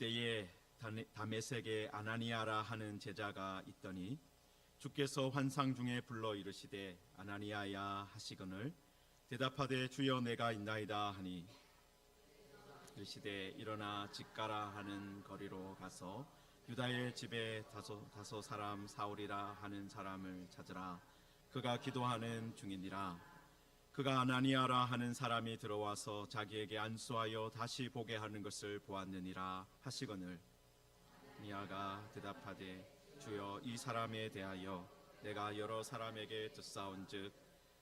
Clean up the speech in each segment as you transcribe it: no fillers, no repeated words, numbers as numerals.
그때에 다메섹에 아나니아라 하는 제자가 있더니 주께서 환상 중에 불러 이르시되 아나니아야 하시거늘 대답하되 주여 내가 있나이다 하니 이르시되 일어나 집 가라 하는 거리로 가서 유다의 집에 다소 사람 사울이라 하는 사람을 찾으라. 그가 기도하는 중이니라. 그가 아나니아라 하는 사람이 들어와서 자기에게 안수하여 다시 보게 하는 것을 보았느니라 하시거늘 아나니아가 대답하되 주여 이 사람에 대하여 내가 여러 사람에게 듣사온즉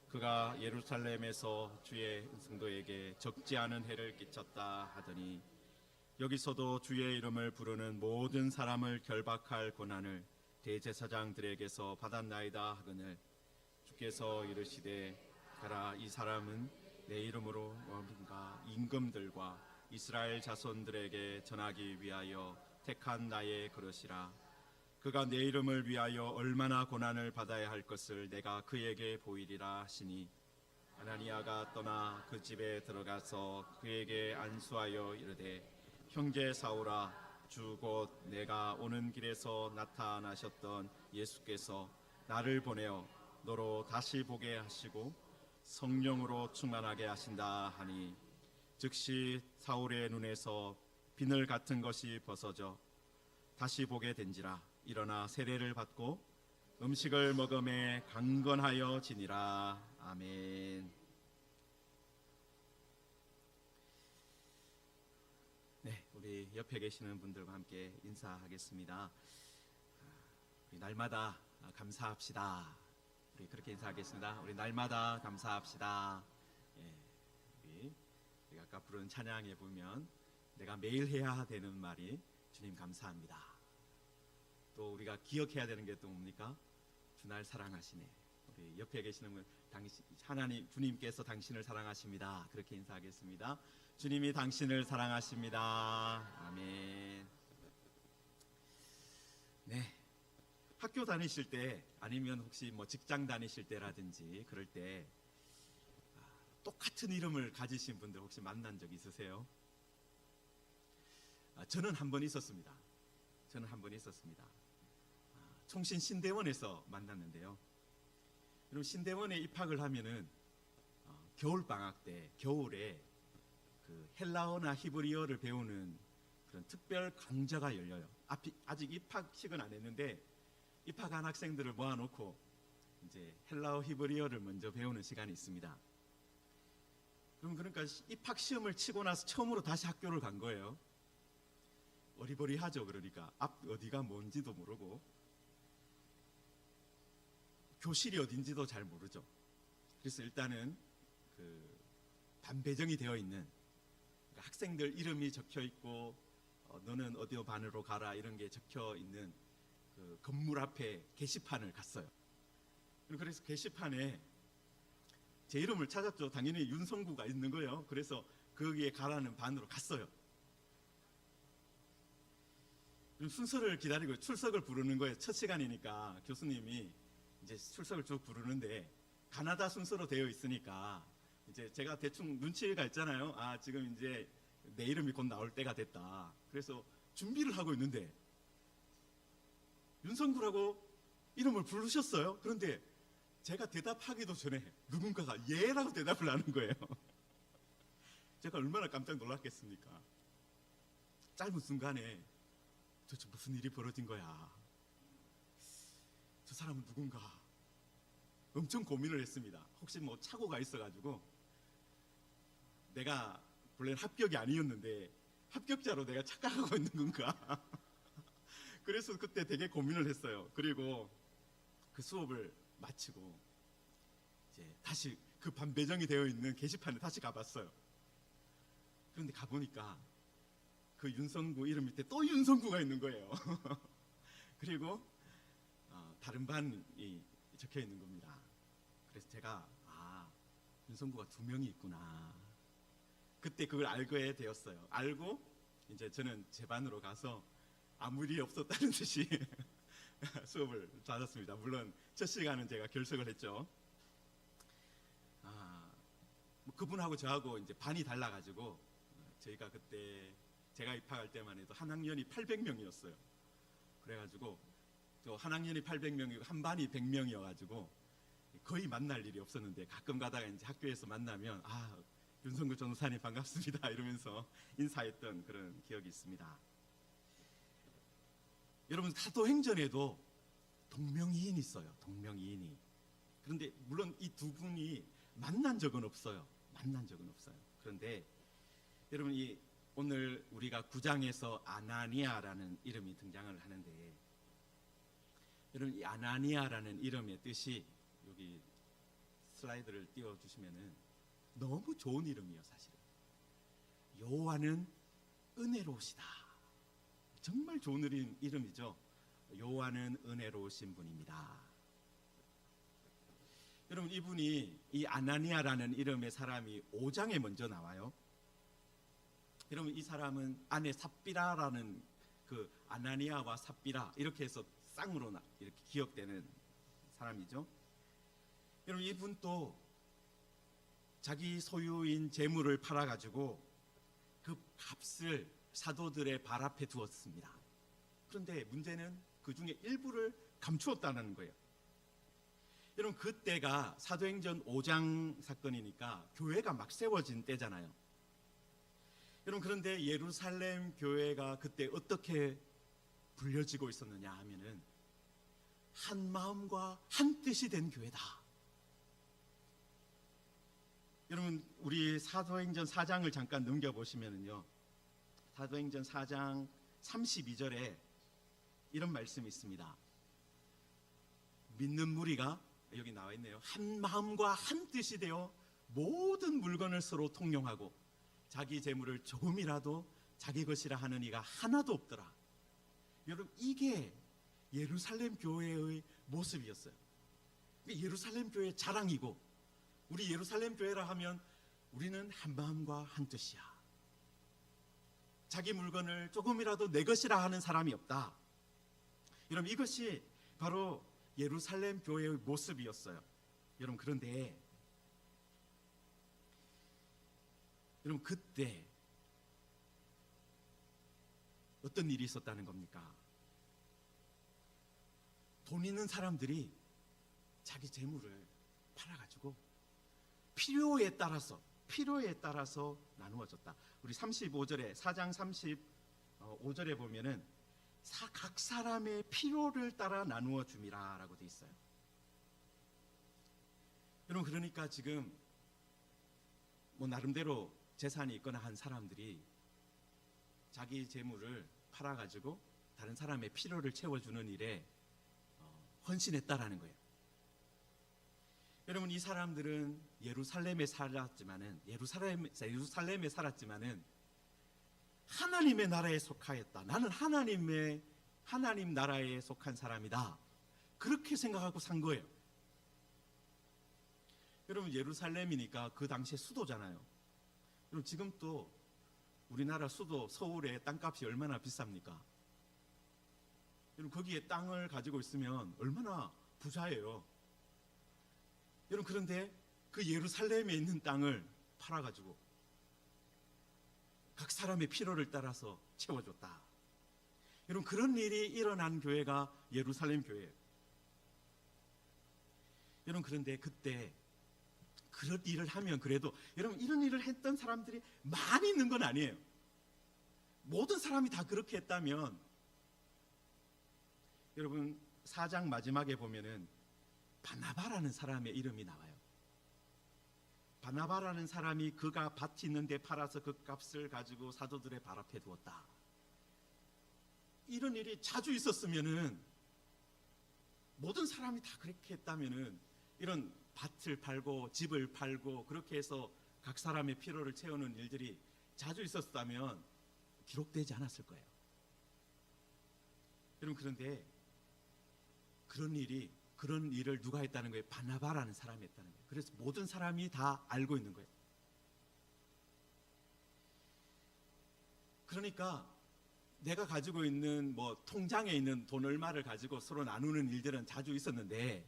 그가 예루살렘에서 주의 성도에게 적지 않은 해를 끼쳤다 하더니 여기서도 주의 이름을 부르는 모든 사람을 결박할 권한을 대제사장들에게서 받았나이다 하거늘 주께서 이르시되 가라. 이 사람은 내 이름으로 뭔가 임금들과 이스라엘 자손들에게 전하기 위하여 택한 나의 그릇이라. 그가 내 이름을 위하여 얼마나 고난을 받아야 할 것을 내가 그에게 보이리라 하시니 아나니아가 떠나 그 집에 들어가서 그에게 안수하여 이르되 형제 사울아 주 곧 내가 오는 길에서 나타나셨던 예수께서 나를 보내어 너로 다시 보게 하시고 성령으로 충만하게 하신다 하니 즉시 사울의 눈에서 비늘 같은 것이 벗어져 다시 보게 된지라. 일어나 세례를 받고 음식을 먹음에 강건하여 지니라. 아멘. 네, 우리 옆에 계시는 분들과 함께 인사하겠습니다. 우리 날마다 감사합시다. 우리 그렇게 인사하겠습니다. 우리 날마다 감사합시다. 예, 우리가 아까 부른 찬양에 보면 내가 매일 해야 되는 말이 주님 감사합니다. 또 우리가 기억해야 되는 게 또 뭡니까? 주날 사랑하시네. 우리 옆에 계시는 분, 하나님 주님께서 당신을 사랑하십니다. 그렇게 인사하겠습니다. 주님이 당신을 사랑하십니다. 아멘. 네. 학교 다니실 때 아니면 혹시 뭐 직장 다니실 때라든지 그럴 때 똑같은 이름을 가지신 분들 혹시 만난 적 있으세요? 저는 한 번 있었습니다. 총신 신대원에서 만났는데요. 여러분 신대원에 입학을 하면은 겨울 방학 때 겨울에 그 헬라어나 히브리어를 배우는 그런 특별 강좌가 열려요. 아직 입학식은 안 했는데 입학한 학생들을 모아놓고 이제 헬라어 히브리어를 먼저 배우는 시간이 있습니다. 그러니까 입학 시험을 치고 나서 처음으로 다시 학교를 간 거예요. 어리버리하죠. 그러니까 앞 어디가 뭔지도 모르고 교실이 어딘지도 잘 모르죠. 그래서 일단은 그 반배정이 되어 있는 그러니까 학생들 이름이 적혀 있고 너는 어디 반으로 가라 이런 게 적혀 있는 그 건물 앞에 게시판을 갔어요. 그래서 게시판에 제 이름을 찾았죠. 당연히 윤성구가 있는 거예요. 그래서 거기에 가라는 반으로 갔어요. 순서를 기다리고 출석을 부르는 거예요. 첫 시간이니까 교수님이 이제 출석을 쭉 부르는데 가나다 순서로 되어 있으니까 이제 제가 대충 눈치가 있잖아요. 아 지금 이제 내 이름이 곧 나올 때가 됐다. 그래서 준비를 하고 있는데 윤성구라고 이름을 부르셨어요. 그런데 제가 대답하기도 전에 누군가가 예라고 대답을 하는 거예요. 제가 얼마나 깜짝 놀랐겠습니까? 짧은 순간에 도대체 무슨 일이 벌어진 거야? 저 사람은 누군가? 엄청 고민을 했습니다. 혹시 뭐 착오가 있어가지고 내가 원래 합격이 아니었는데 합격자로 내가 착각하고 있는 건가? 그래서 그때 되게 고민을 했어요. 그리고 그 수업을 마치고 이제 다시 그 반배정이 되어 있는 게시판에 다시 가봤어요. 그런데 가보니까 그 윤성구 이름 밑에 또 윤성구가 있는 거예요. 그리고 다른 반이 적혀 있는 겁니다. 그래서 제가 윤성구가 2명이 있구나. 그때 그걸 알게 되었어요. 알고 이제 저는 제 반으로 가서 아무 일이 없었다는 듯이 수업을 받았습니다. 물론 첫 시간은 제가 결석을 했죠. 뭐 그분하고 저하고 이제 반이 달라가지고 저희가 그때 제가 입학할 때만 해도 한 학년이 800명이었어요. 그래가지고 또 한 학년이 800명이고 한 반이 100명이어가지고 거의 만날 일이 없었는데 가끔 가다가 이제 학교에서 만나면 윤성구 전도사님 반갑습니다 이러면서 인사했던 그런 기억이 있습니다. 여러분 사도행전에도 동명이인이 있어요. 동명이인이. 그런데 물론 이 두 분이 만난 적은 없어요. 그런데 여러분 오늘 우리가 9장에서 아나니아라는 이름이 등장을 하는데 여러분 이 아나니아라는 이름의 뜻이 여기 슬라이드를 띄워주시면은 너무 좋은 이름이에요. 사실은 여호와는 은혜로우시다. 정말 좋은 이름이죠. 여호와는 은혜로우신 분입니다. 여러분 이분이 이 아나니아라는 이름의 사람이 5장에 먼저 나와요. 여러분 이 사람은 아내 삽비라라는 그 아나니아와 삽비라 이렇게 해서 쌍으로 이렇게 기억되는 사람이죠. 여러분 이분도 자기 소유인 재물을 팔아가지고 그 값을 사도들의 발 앞에 두었습니다. 그런데 문제는 그 중에 일부를 감추었다는 거예요. 여러분 그때가 사도행전 5장 사건이니까 교회가 막 세워진 때잖아요. 여러분 그런데 예루살렘 교회가 그때 어떻게 불려지고 있었느냐 하면은 한 마음과 한 뜻이 된 교회다. 여러분 우리 사도행전 4장을 잠깐 넘겨보시면은요, 사도행전 4장 32절에 이런 말씀이 있습니다. 믿는 무리가 여기 나와 있네요. 한 마음과 한 뜻이 되어 모든 물건을 서로 통용하고 자기 재물을 조금이라도 자기 것이라 하는 이가 하나도 없더라. 여러분 이게 예루살렘 교회의 모습이었어요. 예루살렘 교회의 자랑이고, 우리 예루살렘 교회라 하면 우리는 한 마음과 한 뜻이야. 자기 물건을 조금이라도 내 것이라 하는 사람이 없다. 여러분 이것이 바로 예루살렘 교회의 모습이었어요. 여러분 그런데 여러분 그때 어떤 일이 있었다는 겁니까? 돈 있는 사람들이 자기 재물을 팔아가지고 필요에 따라서 나누어졌다. 우리 35절에 4장 35절에 보면은 각 사람의 필요를 따라 나누어 줌이라 라고 돼 있어요. 여러분 그러니까 지금 뭐 나름대로 재산이 있거나 한 사람들이 자기 재물을 팔아가지고 다른 사람의 필요를 채워주는 일에 헌신했다라는 거예요. 여러분 이 사람들은 예루살렘에 살았지만은 하나님의 나라에 속하였다. 나는 하나님 나라에 속한 사람이다. 그렇게 생각하고 산 거예요. 여러분 예루살렘이니까 그 당시에 수도잖아요. 여러분 지금 또 우리나라 수도 서울의 땅값이 얼마나 비쌉니까? 여러분 거기에 땅을 가지고 있으면 얼마나 부자예요. 여러분 그런데 그 예루살렘에 있는 땅을 팔아가지고 각 사람의 필요를 따라서 채워줬다. 여러분 그런 일이 일어난 교회가 예루살렘 교회예요. 여러분 그런데 그때 그런 일을 하면 그래도 여러분 이런 일을 했던 사람들이 많이 있는 건 아니에요. 모든 사람이 다 그렇게 했다면 여러분 4장 마지막에 보면은 바나바라는 사람의 이름이 나와요. 바나바라는 사람이 그가 밭이 있는데 팔아서 그 값을 가지고 사도들의 발 앞에 두었다. 이런 일이 자주 있었으면은 모든 사람이 다 그렇게 했다면은 이런 밭을 팔고 집을 팔고 그렇게 해서 각 사람의 필요를 채우는 일들이 자주 있었다면 기록되지 않았을 거예요. 여러분 그런데 그런 일을 누가 했다는 거예요? 바나바라는 사람이 했다는 거예요. 그래서 모든 사람이 다 알고 있는 거예요. 그러니까 내가 가지고 있는 뭐 통장에 있는 돈 얼마를 가지고 서로 나누는 일들은 자주 있었는데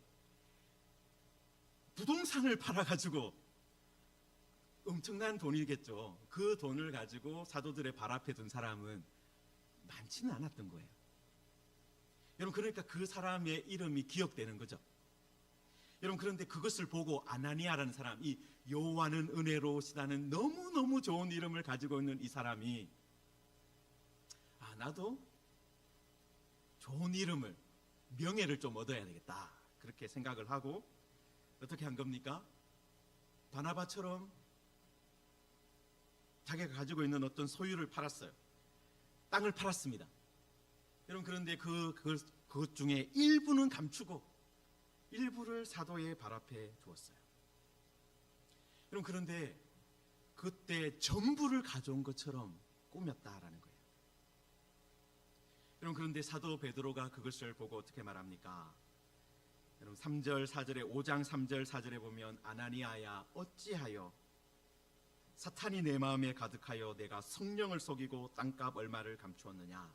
부동산을 팔아가지고 엄청난 돈이겠죠. 그 돈을 가지고 사도들의 발 앞에 둔 사람은 많지는 않았던 거예요. 여러분, 그러니까 그 사람의 이름이 기억되는 거죠. 여러분, 그런데 그것을 보고 아나니아라는 사람, 이 여호와는 은혜로우시다는 너무너무 좋은 이름을 가지고 있는 이 사람이, 나도 좋은 이름을, 명예를 좀 얻어야 되겠다, 그렇게 생각을 하고 어떻게 한 겁니까? 바나바처럼 자기가 가지고 있는 어떤 소유를 팔았어요. 땅을 팔았습니다. 여러분, 그런데 그것 중에 일부는 감추고 일부를 사도의 발 앞에 두었어요. 여러분, 그런데 그때 전부를 가져온 것처럼 꾸몄다라는 거예요. 여러분, 그런데 사도 베드로가 그것을 보고 어떻게 말합니까? 여러분, 3절 4절에 5장 3절 4절에 보면 아나니아야 어찌하여 사탄이 내 마음에 가득하여 내가 성령을 속이고 땅값 얼마를 감추었느냐.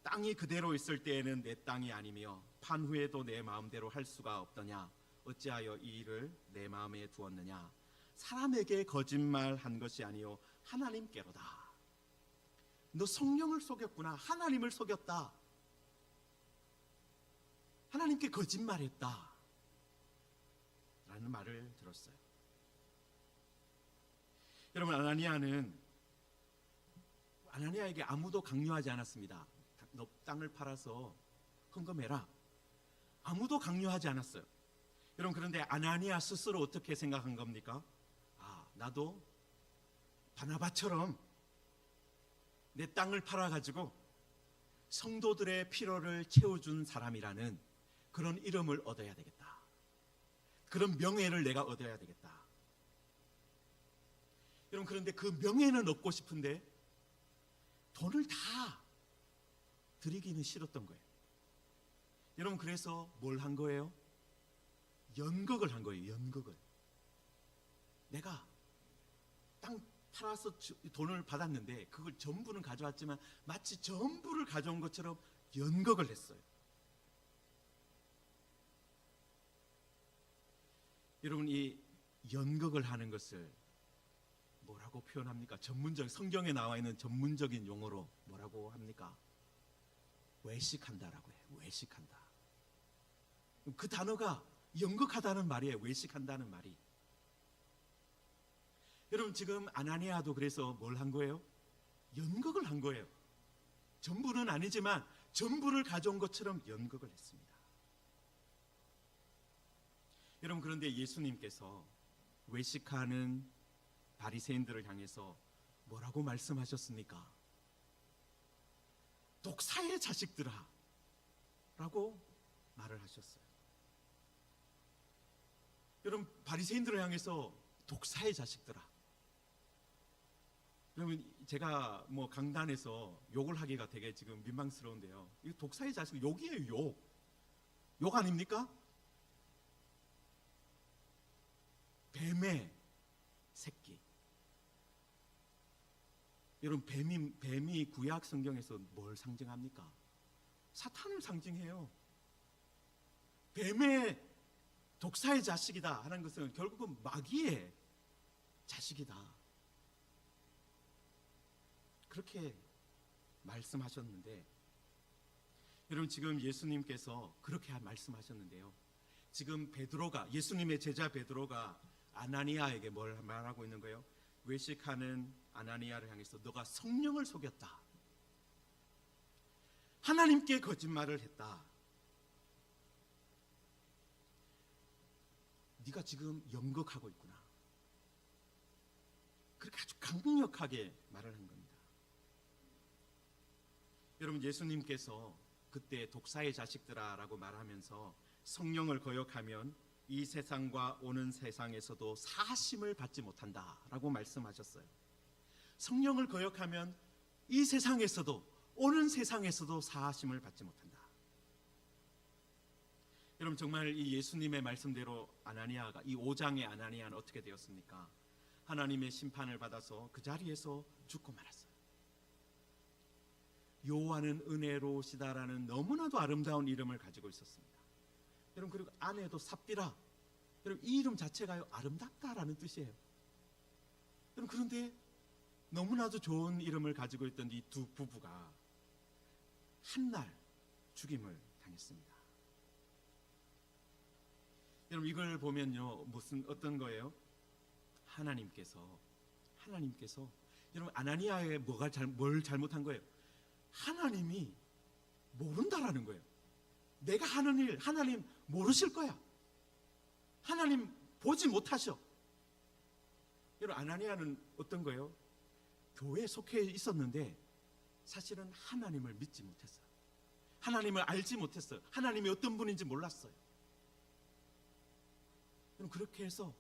땅이 그대로 있을 때에는 내 땅이 아니며 판 후에도 내 마음대로 할 수가 없더냐. 어찌하여 이 일을 내 마음에 두었느냐. 사람에게 거짓말한 것이 아니요 하나님께로다. 너 성령을 속였구나. 하나님을 속였다. 하나님께 거짓말했다 라는 말을 들었어요. 여러분, 아나니아에게 아무도 강요하지 않았습니다. 너 땅을 팔아서 헌금해라. 아무도 강요하지 않았어요. 여러분, 그런데 아나니아 스스로 어떻게 생각한 겁니까? 나도 바나바처럼 내 땅을 팔아가지고 성도들의 필요를 채워준 사람이라는 그런 이름을 얻어야 되겠다. 그런 명예를 내가 얻어야 되겠다. 여러분, 그런데 그 명예는 얻고 싶은데 돈을 다 드리기는 싫었던 거예요. 여러분, 그래서 뭘 한 거예요? 연극을 한 거예요. 연극을. 내가 땅 팔아서 돈을 받았는데 그걸 전부는 가져왔지만 마치 전부를 가져온 것처럼 연극을 했어요. 여러분, 이 연극을 하는 것을 뭐라고 표현합니까? 성경에 나와 있는 전문적인 용어로 뭐라고 합니까? 외식한다라고 해요. 외식한다. 그 단어가 연극하다는 말이에요. 외식한다는 말이. 여러분, 지금 아나니아도 그래서 뭘 한 거예요? 연극을 한 거예요. 전부는 아니지만 전부를 가져온 것처럼 연극을 했습니다. 여러분, 그런데 예수님께서 외식하는 바리새인들을 향해서 뭐라고 말씀하셨습니까? 독사의 자식들아 라고 말을 하셨어요. 여러분, 바리새인들을 향해서 독사의 자식들아. 여러분, 제가 강단에서 욕을 하기가 되게 지금 민망스러운데요. 이 독사의 자식, 욕이에요. 욕 아닙니까? 뱀의 새끼. 여러분, 뱀이 구약 성경에서 뭘 상징합니까? 사탄을 상징해요. 뱀의 독사의 자식이다 하는 것은 결국은 마귀의 자식이다. 그렇게 말씀하셨는데, 여러분, 지금 예수님께서 그렇게 말씀하셨는데요. 지금 예수님의 제자 베드로가 아나니아에게 뭘 말하고 있는 거예요? 외식하는 아나니아를 향해서 너가 성령을 속였다. 하나님께 거짓말을 했다. 네가 지금 연극하고 있구나. 그렇게 아주 강력하게 말을 한 겁니다. 여러분, 예수님께서 그때 독사의 자식들아라고 말하면서 성령을 거역하면 이 세상과 오는 세상에서도 사심을 받지 못한다라고 말씀하셨어요. 성령을 거역하면 이 세상에서도 오는 세상에서도 사심을 받지 못한다. 여러분, 정말 이 예수님의 말씀대로 아나니아가, 이 5장의 아나니아는 어떻게 되었습니까? 하나님의 심판을 받아서 그 자리에서 죽고 말았어요. 여호와는 은혜로우시다라는 너무나도 아름다운 이름을 가지고 있었습니다. 여러분, 그리고 아내도 삽비라. 여러분, 이 이름 자체가요, 아름답다라는 뜻이에요. 그런데 너무나도 좋은 이름을 가지고 있던 이 두 부부가 한날 죽임을 당했습니다. 여러분, 이걸 보면요, 어떤 거예요? 하나님께서 여러분, 아나니아에 뭘 잘못한 거예요? 하나님이 모른다라는 거예요. 내가 하는 일 하나님 모르실 거야. 하나님 보지 못하셔. 여러분, 아나니아는 어떤 거예요? 교회에 속해 있었는데 사실은 하나님을 믿지 못했어요. 하나님을 알지 못했어요. 하나님이 어떤 분인지 몰랐어요. 여러분, 그렇게 해서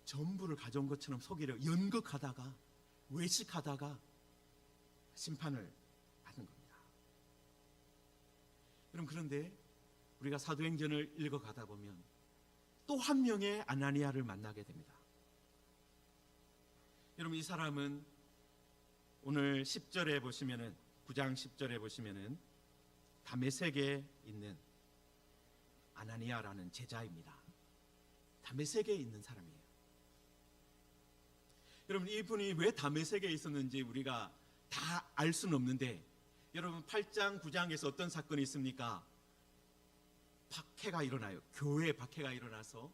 전부를 가져온 것처럼 속이려 연극하다가 외식하다가 심판을 받은 겁니다. 여러분, 그런데 우리가 사도행전을 읽어가다 보면 또 한 명의 아나니아를 만나게 됩니다. 여러분, 이 사람은 오늘 10절에 보시면은 9장 10절에 보시면은 다메섹에 있는 아나니아라는 제자입니다. 다메섹에 있는 사람이에요. 여러분, 이분이 왜 다메섹에 있었는지 우리가 다 알 수는 없는데, 여러분 8장 9장에서 어떤 사건이 있습니까? 박해가 일어나요. 교회에 박해가 일어나서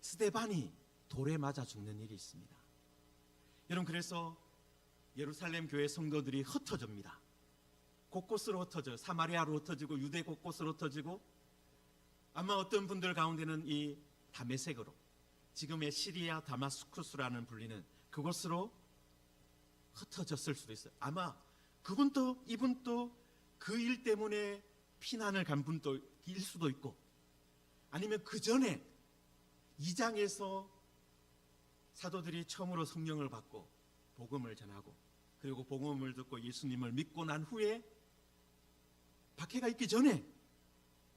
스데반이 돌에 맞아 죽는 일이 있습니다. 여러분, 그래서 예루살렘 교회 성도들이 흩어집니다. 곳곳으로 흩어져요. 사마리아로 흩어지고 유대 곳곳으로 흩어지고, 아마 어떤 분들 가운데는 이 다메섹으로, 지금의 시리아 다마스쿠스라는 불리는 그곳으로 흩어졌을 수도 있어요. 아마 이분도 그 일 때문에 피난을 간 분일 수도 있고, 아니면 그 전에 2장에서 사도들이 처음으로 성령을 받고 복음을 전하고, 그리고 복음을 듣고 예수님을 믿고 난 후에 박해가 있기 전에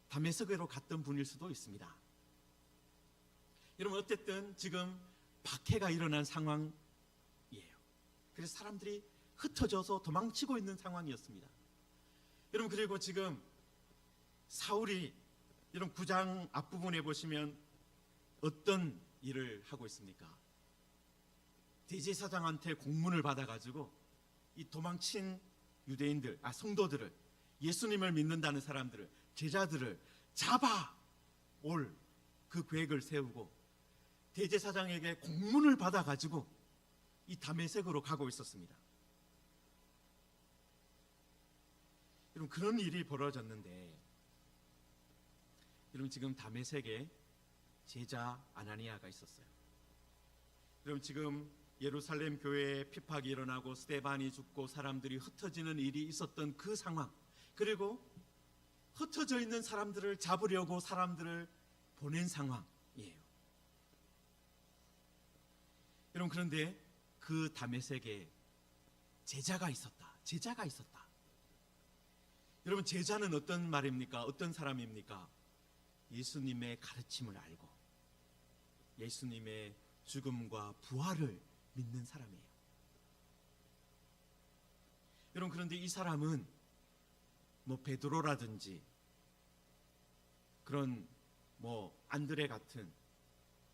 다메섹으로 갔던 분일 수도 있습니다. 여러분, 어쨌든 지금 박해가 일어난 상황이에요. 그래서 사람들이 흩어져서 도망치고 있는 상황이었습니다. 여러분, 그리고 지금 사울이, 여러분 9장 앞부분에 보시면 어떤 일을 하고 있습니까? 대제사장한테 공문을 받아가지고 이 도망친 유대인들, 성도들을, 예수님을 믿는다는 사람들을, 제자들을 잡아올 그 계획을 세우고 대제사장에게 공문을 받아가지고 이 다메섹으로 가고 있었습니다. 여러분, 그런 일이 벌어졌는데, 여러분 지금 다메섹에 제자 아나니아가 있었어요. 여러분, 지금 예루살렘 교회에 핍박이 일어나고 스데반이 죽고 사람들이 흩어지는 일이 있었던 그 상황, 그리고 흩어져 있는 사람들을 잡으려고 사람들을 보낸 상황이에요. 여러분, 그런데 그 다메섹에 제자가 있었다. 여러분, 제자는 어떤 말입니까? 어떤 사람입니까? 예수님의 가르침을 알고 예수님의 죽음과 부활을 믿는 사람이에요. 여러분, 그런데 이 사람은 뭐 베드로라든지 그런 뭐 안드레 같은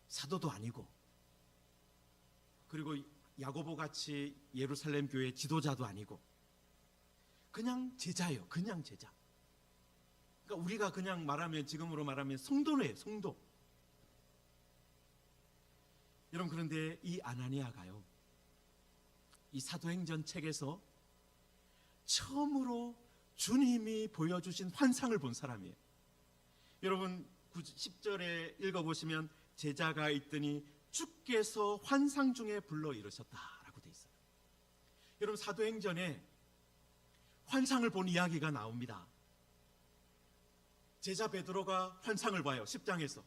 사도도 아니고, 그리고 야고보 같이 예루살렘 교회 지도자도 아니고, 그냥 제자예요. 그냥 제자. 그러니까 우리가 그냥 말하면, 지금으로 말하면 성도네요. 성도. 여러분, 그런데 이 아나니아가요, 이 사도행전 책에서 처음으로 주님이 보여주신 환상을 본 사람이에요. 여러분 10절에 읽어보시면 제자가 있더니 주께서 환상 중에 불러 이르셨다라고 돼 있어요. 여러분, 사도행전에 환상을 본 이야기가 나옵니다. 제자 베드로가 환상을 봐요. 10장에서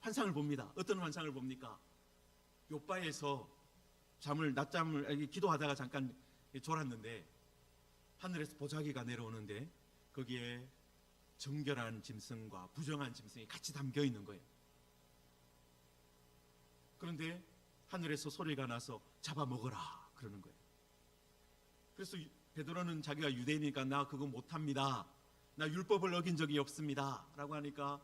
환상을 봅니다. 어떤 환상을 봅니까? 요바에서 낮잠을 기도하다가 잠깐 졸았는데 하늘에서 보자기가 내려오는데 거기에 정결한 짐승과 부정한 짐승이 같이 담겨 있는 거예요. 그런데 하늘에서 소리가 나서 잡아먹어라 그러는 거예요. 그래서 베드로는 자기가 유대인이니까 나 그거 못합니다, 나 율법을 어긴 적이 없습니다 라고 하니까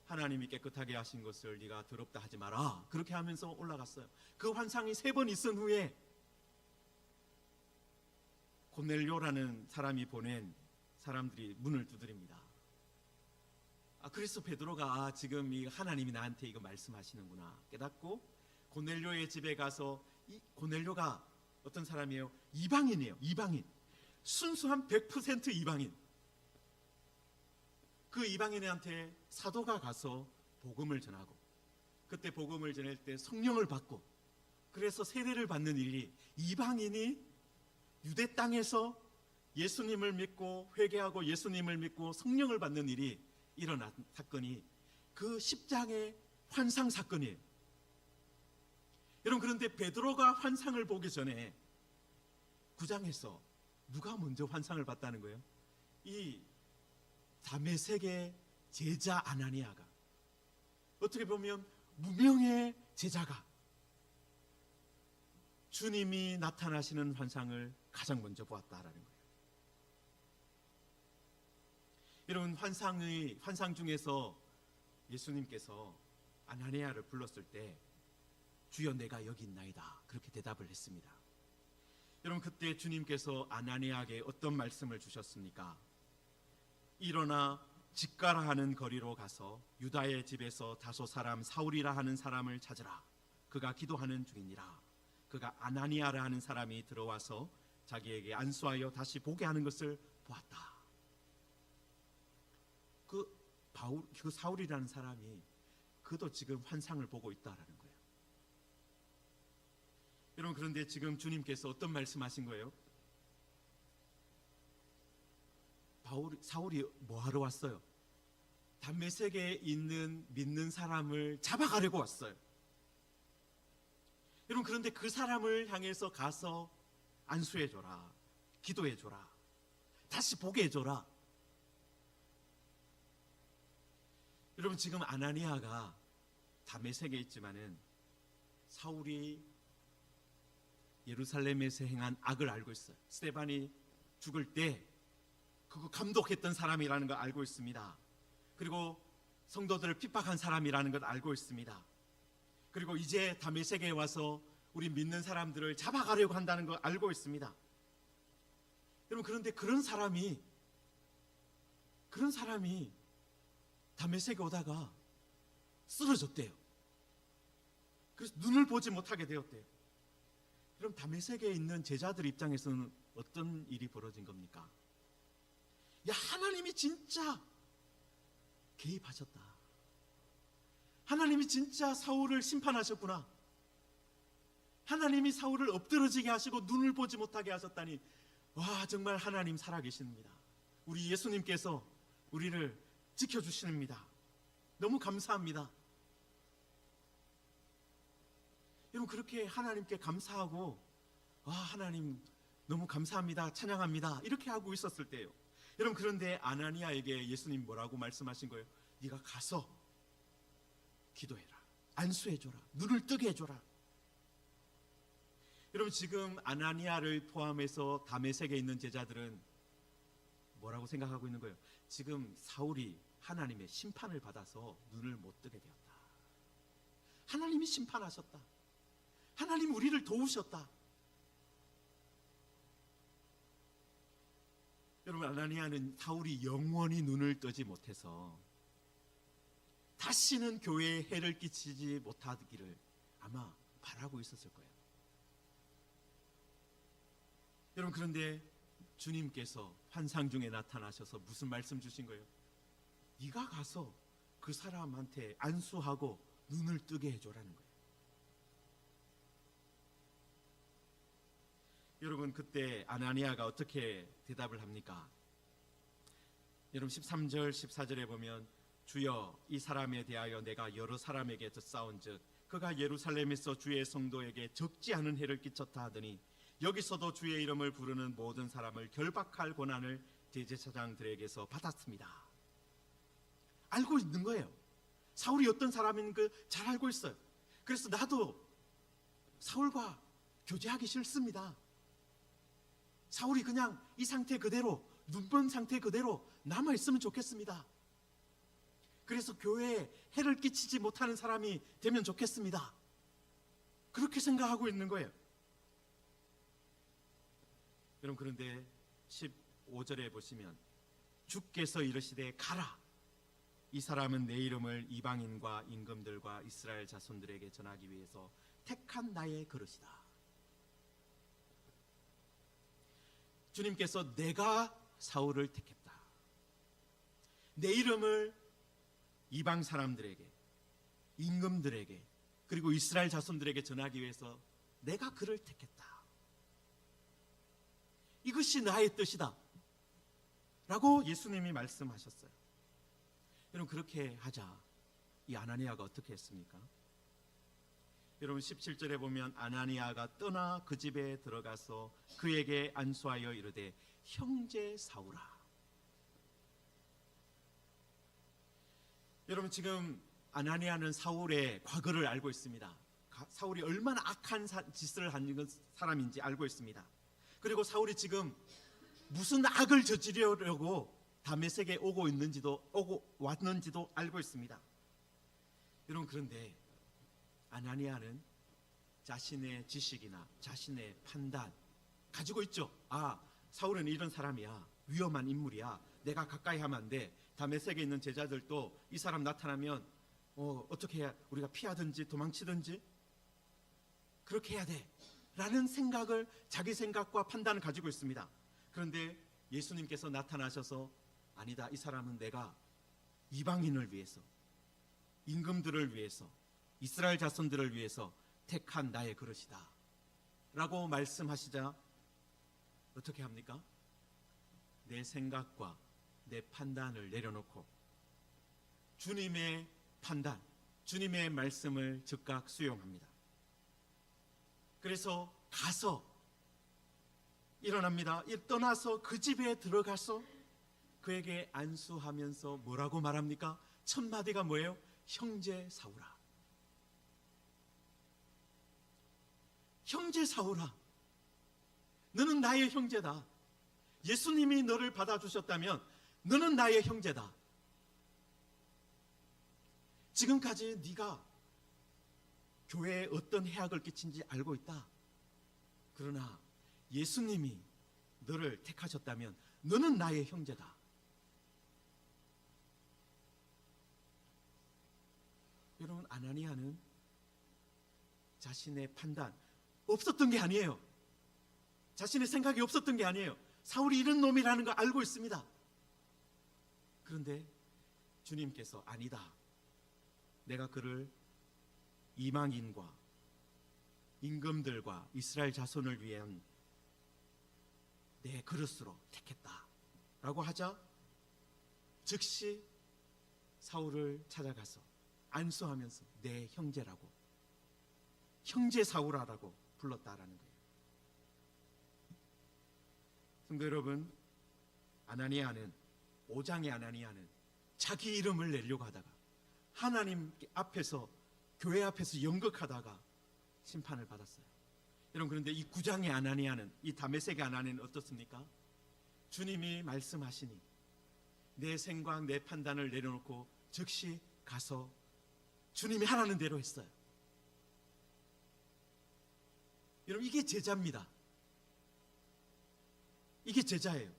하나님이 깨끗하게 하신 것을 네가 더럽다 하지 마라. 그렇게 하면서 올라갔어요. 그 환상이 3번 있은 후에 고넬료라는 사람이 보낸 사람들이 문을 두드립니다. 그래서 베드로가 지금 이 하나님이 나한테 이거 말씀하시는구나 깨닫고 고넬료의 집에 가서, 이 고넬료가 어떤 사람이에요? 이방인이에요. 이방인. 순수한 100% 이방인. 그 이방인한테 사도가 가서 복음을 전하고, 그때 복음을 전할 때 성령을 받고, 그래서 세례를 받는 일이, 이방인이 유대 땅에서 예수님을 믿고 회개하고 예수님을 믿고 성령을 받는 일이 일어난 사건이 그 10장의 환상 사건이에요. 여러분, 그런데 베드로가 환상을 보기 전에 9장에서 누가 먼저 환상을 봤다는 거예요? 이 다메섹의 제자 아나니아가, 어떻게 보면 무명의 제자가 주님이 나타나시는 환상을 가장 먼저 보았다라는 거예요. 여러분, 환상 중에서 예수님께서 아나니아를 불렀을 때 주여 내가 여기 있나이다 그렇게 대답을 했습니다. 여러분, 그때 주님께서 아나니아에게 어떤 말씀을 주셨습니까? 일어나 직가라 하는 거리로 가서 유다의 집에서 다소 사람 사울이라 하는 사람을 찾으라. 그가 기도하는 중이니라. 그가 아나니아라 하는 사람이 들어와서 자기에게 안수하여 다시 보게 하는 것을 보았다. 그 사울이라는 사람이 그도 지금 환상을 보고 있다라는 거예요. 여러분, 그런데 지금 주님께서 어떤 말씀하신 거예요? 사울이 뭐 하러 왔어요? 담메섹에 있는 믿는 사람을 잡아가려고 왔어요. 여러분, 그런데 그 사람을 향해서 가서 안수해줘라, 기도해줘라, 다시 보게 해줘라. 여러분, 지금 아나니아가 다메섹에 있지만은 사울이 예루살렘에서 행한 악을 알고 있어요. 스데반이 죽을 때 그거 감독했던 사람이라는 걸 알고 있습니다. 그리고 성도들을 핍박한 사람이라는 걸 알고 있습니다. 그리고 이제 다메섹에 와서 우리 믿는 사람들을 잡아가려고 한다는 걸 알고 있습니다. 여러분, 그런데 그런 사람이 다메섹에 오다가 쓰러졌대요. 그래서 눈을 보지 못하게 되었대요. 그럼 다메섹에 있는 제자들 입장에서는 어떤 일이 벌어진 겁니까? 야, 하나님이 진짜 개입하셨다. 하나님이 진짜 사울을 심판하셨구나. 하나님이 사울을 엎드러지게 하시고 눈을 보지 못하게 하셨다니, 와, 정말 하나님 살아계십니다. 우리 예수님께서 우리를 지켜주십니다. 너무 감사합니다. 여러분, 그렇게 하나님께 감사하고, 와, 하나님 너무 감사합니다, 찬양합니다, 이렇게 하고 있었을 때요. 여러분, 그런데 아나니아에게 예수님 뭐라고 말씀하신 거예요? 네가 가서 기도해라, 안수해줘라, 눈을 뜨게 해줘라. 여러분, 지금 아나니아를 포함해서 다메섹에 있는 제자들은 뭐라고 생각하고 있는 거예요? 지금 사울이 하나님의 심판을 받아서 눈을 못 뜨게 되었다. 하나님이 심판하셨다. 하나님 우리를 도우셨다. 여러분, 아나니아는 사울이 영원히 눈을 뜨지 못해서 다시는 교회에 해를 끼치지 못하기를 아마 바라고 있었을 거예요. 여러분, 그런데 주님께서 환상 중에 나타나셔서 무슨 말씀 주신 거예요? 네가 가서 그 사람한테 안수하고 눈을 뜨게 해줘라는 거예요. 여러분, 그때 아나니아가 어떻게 대답을 합니까? 여러분, 13절 14절에 보면 주여 이 사람에 대하여 내가 여러 사람에게 듣사온즉 그가 예루살렘에서 주의 성도에게 적지 않은 해를 끼쳤다 하더니 여기서도 주의 이름을 부르는 모든 사람을 결박할 권한을 대제사장들에게서 받았습니다. 알고 있는 거예요. 사울이 어떤 사람인 걸 잘 알고 있어요. 그래서 나도 사울과 교제하기 싫습니다. 사울이 그냥 이 상태 그대로, 눈먼 상태 그대로 남아있으면 좋겠습니다. 그래서 교회에 해를 끼치지 못하는 사람이 되면 좋겠습니다. 그렇게 생각하고 있는 거예요. 여러분, 그런데 15절에 보시면 주께서 이르시되 가라. 이 사람은 내 이름을 이방인과 임금들과 이스라엘 자손들에게 전하기 위해서 택한 나의 그릇이다. 주님께서 내가 사울을 택했다. 내 이름을 이방 사람들에게, 임금들에게, 그리고 이스라엘 자손들에게 전하기 위해서 내가 그를 택했다. 이것이 나의 뜻이다 라고 예수님이 말씀하셨어요. 여러분, 그렇게 하자. 이 아나니아가 어떻게 했습니까? 여러분, 17절에 보면 아나니아가 떠나 그 집에 들어가서 그에게 안수하여 이르되 형제 사울아. 여러분, 지금 아나니아는 사울의 과거를 알고 있습니다. 사울이 얼마나 악한 짓을 하는 사람인지 알고 있습니다. 그리고 사울이 지금 무슨 악을 저지르려고 다메섹에 오고 왔는지도 알고 있습니다. 여러분, 그런데 아나니아는 자신의 지식이나 자신의 판단 가지고 있죠. 아, 사울은 이런 사람이야. 위험한 인물이야. 내가 가까이 하면 안 돼. 다메섹에 있는 제자들도 이 사람 나타나면 어떻게 해야, 우리가 피하든지 도망치든지 그렇게 해야 돼 라는 생각을, 자기 생각과 판단을 가지고 있습니다. 그런데 예수님께서 나타나셔서 아니다, 이 사람은 내가 이방인을 위해서, 임금들을 위해서, 이스라엘 자손들을 위해서 택한 나의 그릇이다 라고 말씀하시자 어떻게 합니까? 내 생각과 내 판단을 내려놓고 주님의 판단, 주님의 말씀을 즉각 수용합니다. 그래서 가서 일어납니다. 떠나서 그 집에 들어가서 그에게 안수하면서 뭐라고 말합니까? 첫 마디가 뭐예요? 형제 사울아. 형제 사울아, 너는 나의 형제다. 예수님이 너를 받아주셨다면 너는 나의 형제다. 지금까지 네가 교회에 어떤 해악을 끼친지 알고 있다. 그러나 예수님이 너를 택하셨다면 너는 나의 형제다. 여러분, 아나니아는 자신의 판단 없었던 게 아니에요. 자신의 생각이 없었던 게 아니에요. 사울이 이런 놈이라는 걸 알고 있습니다. 그런데 주님께서 아니다, 내가 그를 이방인과 임금들과 이스라엘 자손을 위한 내 그릇으로 택했다 라고 하자 즉시 사울을 찾아가서 안수하면서 내 형제라고, 형제 사울아라고 불렀다라는 거예요. 성도 여러분, 아나니아는, 5장의 아나니아는 자기 이름을 내려고 하다가 하나님 앞에서, 교회 앞에서 연극하다가 심판을 받았어요. 여러분, 그런데 이 9장의 아나니아는, 이 다메섹의 아나니아는 어떻습니까? 주님이 말씀하시니 내 생각, 내 판단을 내려놓고 즉시 가서 주님이 하라는 대로 했어요. 여러분, 이게 제자입니다. 이게 제자예요.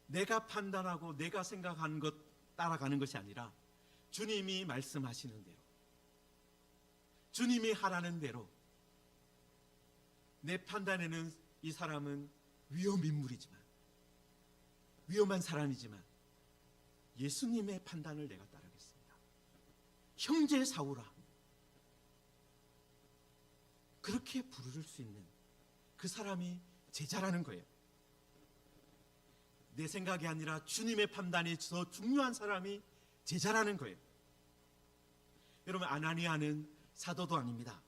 내가 판단하고 내가 생각하는 것 따라가는 것이 아니라 주님이 말씀하시는 대로, 주님이 하라는 대로. 내 판단에는 이 사람은 위험인물이지만, 위험한 사람이지만 예수님의 판단을 내가 따르겠습니다. 형제 사울아, 그렇게 부를 수 있는 그 사람이 제자라는 거예요. 내 생각이 아니라 주님의 판단이 더 중요한 사람이 제자라는 거예요. 여러분, 아나니아는 사도도 아닙니다.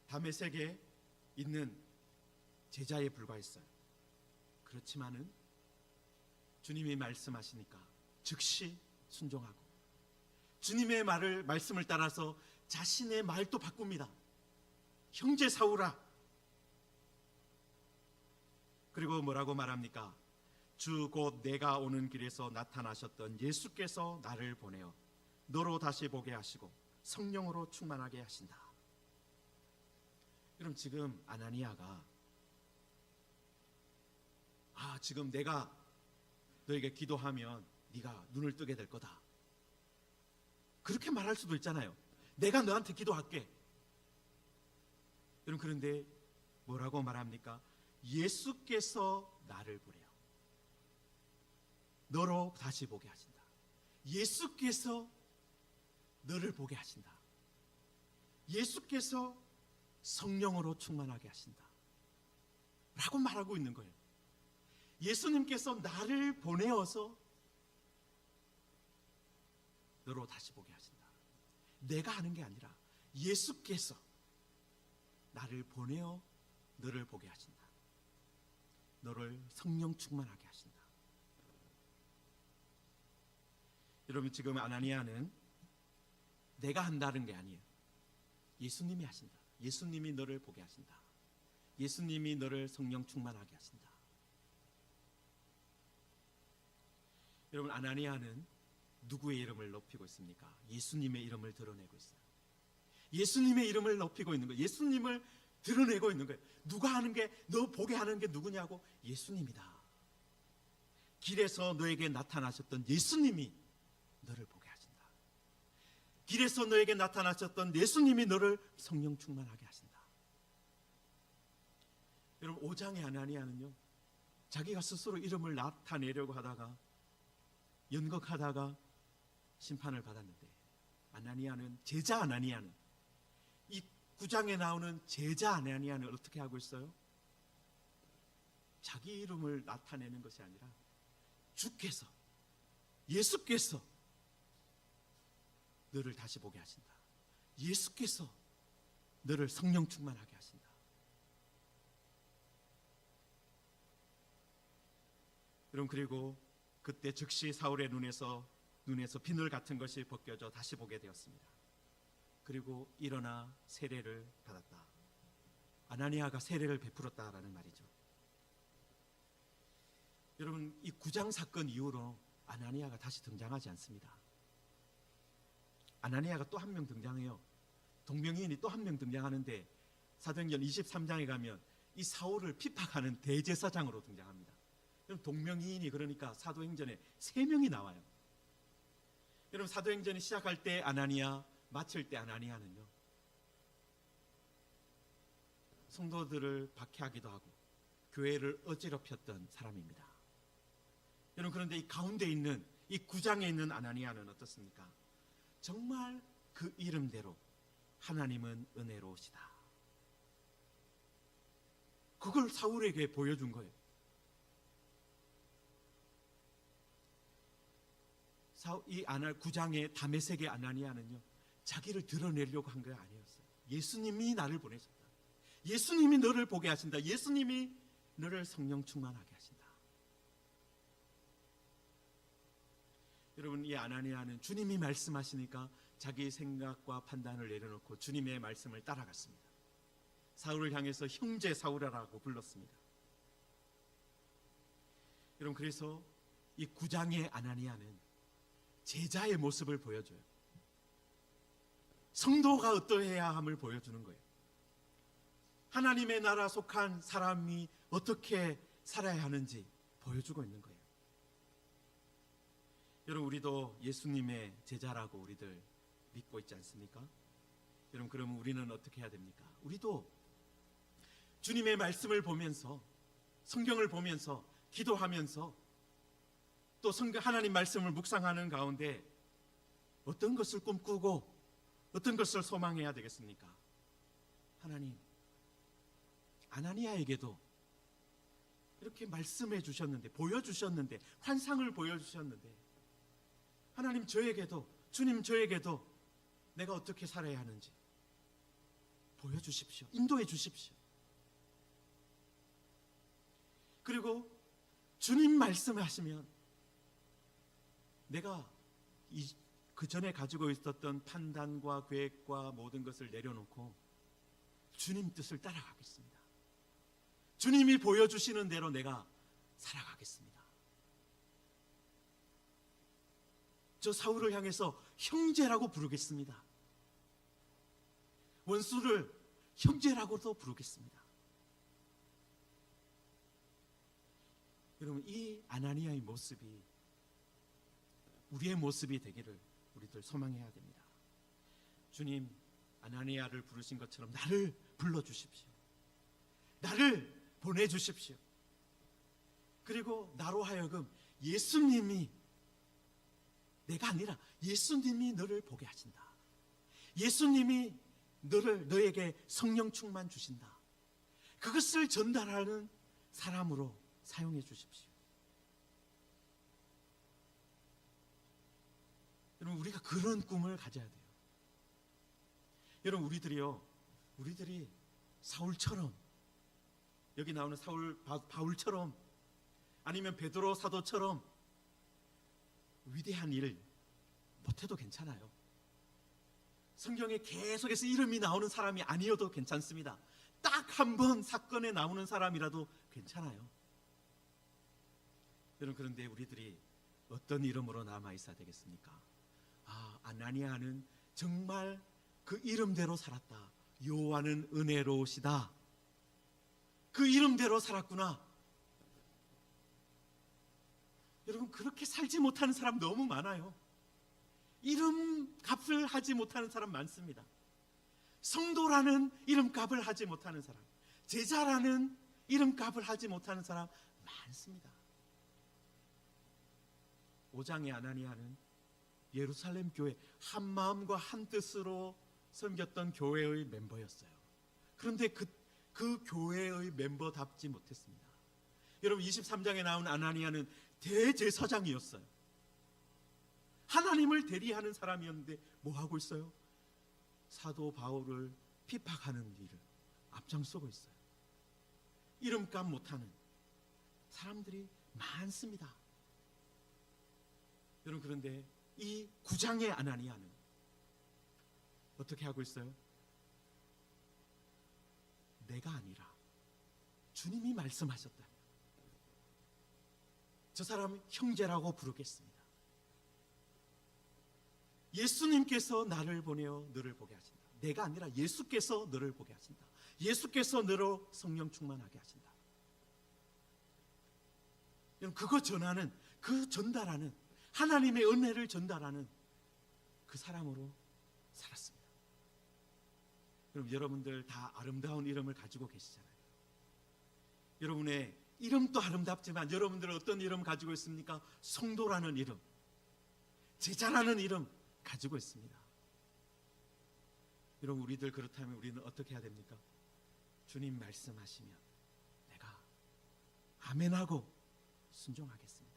다메섹에 있는 제자에 불과했어요. 그렇지만은 주님이 말씀하시니까 즉시 순종하고 주님의 말씀을 따라서 자신의 말도 바꿉니다. 형제 사울아. 그리고 뭐라고 말합니까? 주 곧 내가 오는 길에서 나타나셨던 예수께서 나를 보내어 너로 다시 보게 하시고 성령으로 충만하게 하신다. 그럼 지금 아나니아가 지금 내가 너에게 기도하면 네가 눈을 뜨게 될 거다, 그렇게 말할 수도 있잖아요. 내가 너한테 기도할게. 여러분, 그런데 뭐라고 말합니까? 예수께서 나를 보내요 너로 다시 보게 하신다. 예수께서 너를 보게 하신다. 예수께서 성령으로 충만하게 하신다 라고 말하고 있는 거예요. 예수님께서 나를 보내어서 너로 다시 보게 하신다. 내가 하는 게 아니라 예수께서 나를 보내어 너를 보게 하신다. 너를 성령 충만하게 하신다. 여러분, 지금 아나니아는 내가 한다는 게 아니에요. 예수님이 하신다. 예수님이 너를 보게 하신다. 예수님이 너를 성령 충만하게 하신다. 여러분, 아나니아는 누구의 이름을 높이고 있습니까? 예수님의 이름을 드러내고 있어요. 예수님의 이름을 높이고 있는 거예요. 예수님을 드러내고 있는 거예요. 누가 하는 게, 너 보게 하는 게 누구냐고? 예수님이다. 길에서 너에게 나타나셨던 예수님이 너를 보게 하신다. 길에서 너에게 나타나셨던 예수님이 너를 성령 충만하게 하신다. 여러분, 5장의 아나니아는요, 자기가 스스로 이름을 나타내려고 하다가 연극하다가 심판을 받았는데, 아나니아는, 제자 아나니아는, 이 9장에 나오는 제자 아나니아는 어떻게 하고 있어요? 자기 이름을 나타내는 것이 아니라 주께서, 예수께서 너를 다시 보게 하신다. 예수께서 너를 성령 충만하게 하신다. 여러분, 그리고 그때 즉시 사울의 눈에서 비늘 같은 것이 벗겨져 다시 보게 되었습니다. 그리고 일어나 세례를 받았다. 아나니아가 세례를 베풀었다라는 말이죠. 여러분, 이 9장 사건 이후로 아나니아가 다시 등장하지 않습니다. 아나니아가 또 한 명 등장해요. 동명이인이 또 한 명 등장하는데, 사도행전 23장에 가면 이 사울을 핍박하는 대제사장으로 등장합니다. 여러분, 동명이인이, 그러니까 사도행전에 3명이 나와요. 여러분, 사도행전이 시작할 때 아나니아, 마칠 때 아나니아는요, 성도들을 박해하기도 하고 교회를 어지럽혔던 사람입니다. 여러분, 그런데 이 가운데 있는, 이 9장에 있는 아나니아는 어떻습니까? 정말 그 이름대로 하나님은 은혜로우시다, 그걸 사울에게 보여준 거예요. 이 9장의 다메섹의 아나니아는요, 자기를 드러내려고 한 게 아니었어요. 예수님이 나를 보내셨다. 예수님이 너를 보게 하신다. 예수님이 너를 성령 충만하게 하신다. 여러분, 이 아나니아는 주님이 말씀하시니까 자기 생각과 판단을 내려놓고 주님의 말씀을 따라갔습니다. 사울을 향해서 형제 사울아라고 불렀습니다. 여러분, 그래서 이 9장의 아나니아는 제자의 모습을 보여줘요. 성도가 어떠해야 함을 보여주는 거예요. 하나님의 나라 속한 사람이 어떻게 살아야 하는지 보여주고 있는 거예요. 여러분, 우리도 예수님의 제자라고 우리들 믿고 있지 않습니까? 여러분, 그러면 우리는 어떻게 해야 됩니까? 우리도 주님의 말씀을 보면서, 성경을 보면서, 기도하면서, 또 하나님 말씀을 묵상하는 가운데 어떤 것을 꿈꾸고 어떤 것을 소망해야 되겠습니까? 하나님, 아나니아에게도 이렇게 말씀해 주셨는데, 보여주셨는데, 환상을 보여주셨는데, 하나님, 저에게도, 주님, 저에게도 내가 어떻게 살아야 하는지 보여주십시오. 인도해 주십시오. 그리고 주님 말씀하시면 내가 그 전에 가지고 있었던 판단과 계획과 모든 것을 내려놓고 주님 뜻을 따라가겠습니다. 주님이 보여주시는 대로 내가 살아가겠습니다. 저 사울을 향해서 형제라고 부르겠습니다. 원수를 형제라고도 부르겠습니다. 여러분, 이 아나니아의 모습이 우리의 모습이 되기를 우리들 소망해야 됩니다. 주님, 아나니아를 부르신 것처럼 나를 불러주십시오. 나를 보내주십시오. 그리고 나로 하여금 예수님이, 내가 아니라 예수님이 너를 보게 하신다. 예수님이 너에게 성령 충만 주신다. 그것을 전달하는 사람으로 사용해 주십시오. 여러분, 우리가 그런 꿈을 가져야 돼요. 여러분, 우리들이 사울처럼, 여기 나오는 바울처럼, 아니면 베드로 사도처럼 위대한 일 못해도 괜찮아요. 성경에 계속해서 이름이 나오는 사람이 아니어도 괜찮습니다. 딱 한 번 사건에 나오는 사람이라도 괜찮아요. 여러분, 그런데 우리들이 어떤 이름으로 남아 있어야 되겠습니까? 아나니아는 정말 그 이름대로 살았다. 여호와는 은혜로우시다. 그 이름대로 살았구나. 여러분, 그렇게 살지 못하는 사람 너무 많아요. 이름값을 하지 못하는 사람 많습니다. 성도라는 이름값을 하지 못하는 사람, 제자라는 이름값을 하지 못하는 사람 많습니다. 5장의 아나니아는 예루살렘 교회 한 마음과 한 뜻으로 섬겼던 교회의 멤버였어요. 그런데 그 교회의 멤버답지 못했습니다. 여러분, 23장에 나온 아나니아는 대제사장이었어요. 하나님을 대리하는 사람이었는데 뭐 하고 있어요? 사도 바울을 핍박하는 일을 앞장서고 있어요. 이름값 못하는 사람들이 많습니다. 여러분, 그런데 이 9장의 아나니아는 어떻게 하고 있어요? 내가 아니라 주님이 말씀하셨다. 저 사람 형제라고 부르겠습니다. 예수님께서 나를 보내어 너를 보게 하신다. 내가 아니라 예수께서 너를 보게 하신다. 예수께서 너로 성령 충만하게 하신다. 여러분, 그거 전하는, 그 전달하는, 하나님의 은혜를 전달하는 그 사람으로 살았습니다. 그럼 여러분들 다 아름다운 이름을 가지고 계시잖아요. 여러분의 이름도 아름답지만 여러분들은 어떤 이름 가지고 있습니까? 성도라는 이름, 제자라는 이름 가지고 있습니다. 여러분, 우리들 그렇다면 우리는 어떻게 해야 됩니까? 주님 말씀하시면 내가 아멘하고 순종하겠습니다.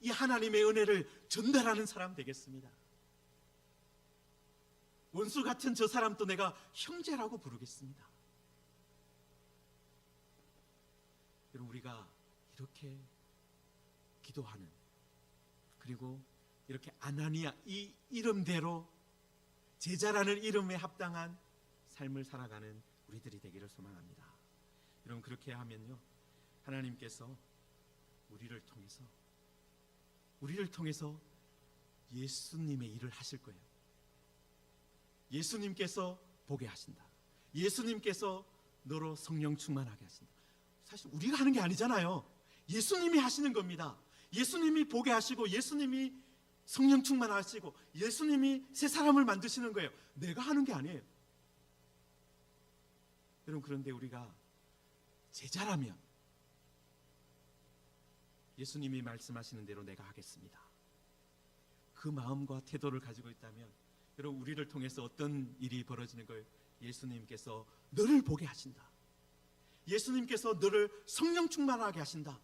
이 하나님의 은혜를 전달하는 사람 되겠습니다. 원수 같은 저 사람도 내가 형제라고 부르겠습니다. 여러분, 우리가 이렇게 기도하는, 그리고 이렇게 아나니아 이 이름대로 제자라는 이름에 합당한 삶을 살아가는 우리들이 되기를 소망합니다. 여러분, 그렇게 하면요, 하나님께서 우리를 통해서 예수님의 일을 하실 거예요. 예수님께서 보게 하신다. 예수님께서 너로 성령 충만하게 하신다. 사실 우리가 하는 게 아니잖아요. 예수님이 하시는 겁니다. 예수님이 보게 하시고, 예수님이 성령 충만하시고, 예수님이 새 사람을 만드시는 거예요. 내가 하는 게 아니에요. 여러분, 그런데 우리가 제자라면 예수님이 말씀하시는 대로 내가 하겠습니다. 그 마음과 태도를 가지고 있다면 여러분, 우리를 통해서 어떤 일이 벌어지는 거예요? 예수님께서 너를 보게 하신다. 예수님께서 너를 성령 충만하게 하신다.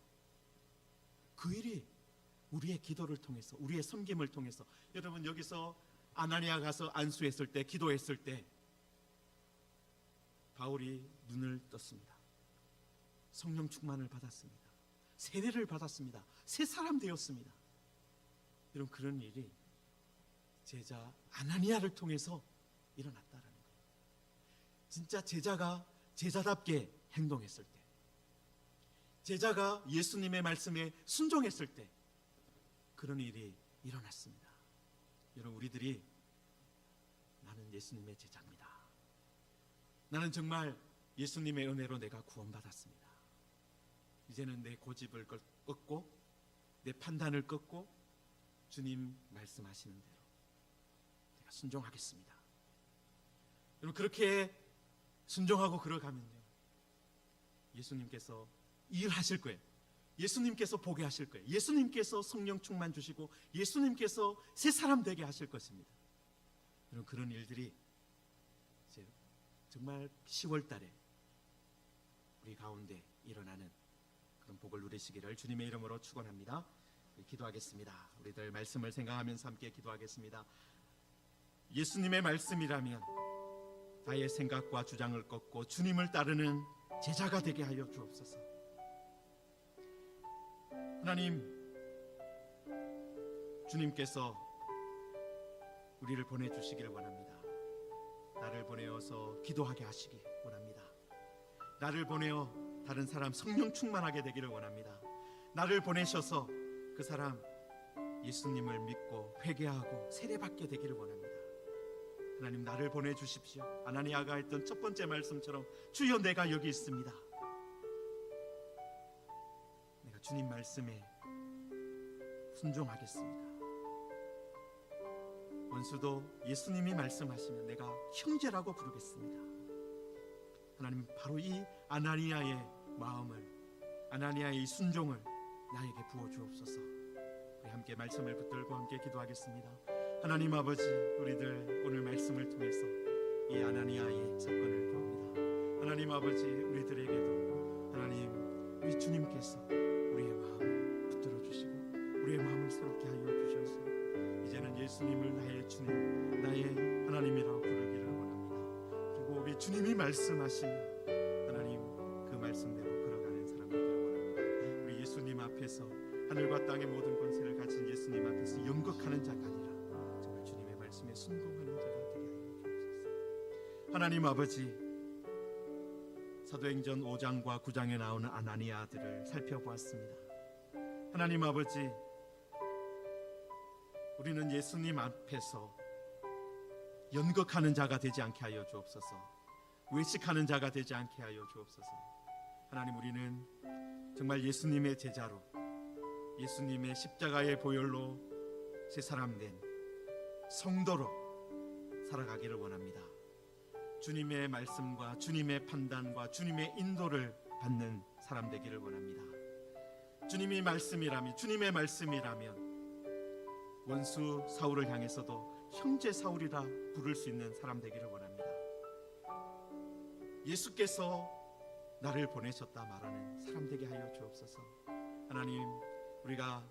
그 일이 우리의 기도를 통해서, 우리의 섬김을 통해서, 여러분, 여기서 아나니아 가서 안수했을 때, 기도했을 때 바울이 눈을 떴습니다. 성령 충만을 받았습니다. 세례를 받았습니다. 새 사람 되었습니다. 여러분, 그런 일이 제자 아나니아를 통해서 일어났다라는 거예요. 진짜 제자가 제자답게 행동했을 때, 제자가 예수님의 말씀에 순종했을 때, 그런 일이 일어났습니다. 여러분, 우리들이 나는 예수님의 제자입니다. 나는 정말 예수님의 은혜로 내가 구원받았습니다. 이제는 내 고집을 꺾고 내 판단을 꺾고 주님 말씀하시는 대로 내가 순종하겠습니다. 여러분, 그렇게 순종하고 걸어가면요, 예수님께서 일하실 거예요. 예수님께서 보게 하실 거예요. 예수님께서 성령 충만 주시고 예수님께서 새 사람 되게 하실 것입니다. 여러분, 그런 일들이 이제 정말 10월 달에 우리 가운데 일어나는 그런 복을 누리시기를 주님의 이름으로 축원합니다. 기도하겠습니다. 우리들 말씀을 생각하면서 함께 기도하겠습니다. 예수님의 말씀이라면 나의 생각과 주장을 꺾고 주님을 따르는 제자가 되게 하여 주옵소서. 하나님, 주님께서 우리를 보내주시기를 원합니다. 나를 보내어서 기도하게 하시기 원합니다. 나를 보내어 다른 사람 성령 충만하게 되기를 원합니다. 나를 보내셔서 그 사람 예수님을 믿고 회개하고 세례받게 되기를 원합니다. 하나님, 나를 보내주십시오. 아나니아가 했던 첫 번째 말씀처럼 주여 내가 여기 있습니다. 내가 주님 말씀에 순종하겠습니다. 원수도 예수님이 말씀하시면 내가 형제라고 부르겠습니다. 하나님, 바로 이 아나니아의 마음을, 아나니아의 이 순종을 나에게 부어주옵소서. 우리 함께 말씀을 붙들고 함께 기도하겠습니다. 하나님 아버지, 우리들 오늘 말씀을 통해서 이 아나니아의 사건을 봅니다. 하나님 아버지, 우리들에게도 하나님, 우리 주님께서 우리의 마음을 붙들어 주시고 우리의 마음을 새롭게 하여 주셔서 이제는 예수님을 나의 주님, 나의 하나님이라고 부르기를 원합니다. 그리고 우리 주님이 말씀하시면 하나님 그 말씀대로 걸어가는 사람 되기를 원합니다. 우리 예수님 앞에서, 하늘과 땅의 모든 권세를 가진 예수님 앞에서 연극하는 자가 아니라 정말 주님의 말씀에 순종하는 자가 되게 하여 주옵소서. 하나님 아버지, 사도행전 5장과 9장에 나오는 아나니아들을 살펴보았습니다. 하나님 아버지, 우리는 예수님 앞에서 연극하는 자가 되지 않게 하여 주옵소서. 외식하는 자가 되지 않게 하여 주옵소서. 하나님, 우리는 정말 예수님의 제자로, 예수님의 십자가의 보혈로 새 사람 된 성도로 살아가기를 원합니다. 주님의 말씀과 주님의 판단과 주님의 인도를 받는 사람 되기를 원합니다. 주님이 말씀이라면, 주님의 말씀이라면 원수 사울을 향해서도 형제 사울이라 부를 수 있는 사람 되기를 원합니다. 예수께서 나를 보내셨다 말하는 사람 되게 하여 주옵소서. 하나님, 우리가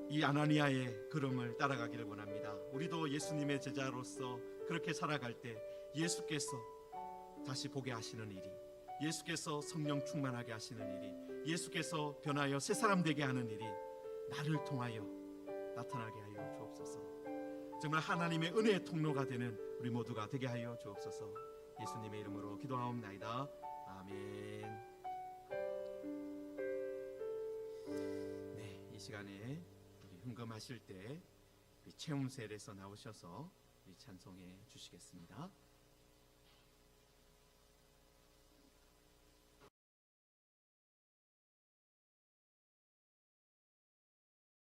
이 아나니아의 걸음을 따라가기를 원합니다. 우리도 예수님의 제자로서 그렇게 살아갈 때 예수께서 다시 보게 하시는 일이, 예수께서 성령 충만하게 하시는 일이, 예수께서 변하여 새 사람 되게 하는 일이 나를 통하여 나타나게 하여 주옵소서. 정말 하나님의 은혜의 통로가 되는 우리 모두가 되게 하여 주옵소서. 예수님의 이름으로 기도하옵나이다. 아멘. 네, 이 시간에 우리 흥금하실 때 우리 체험셀에서 나오셔서 우리 찬송해 주시겠습니다.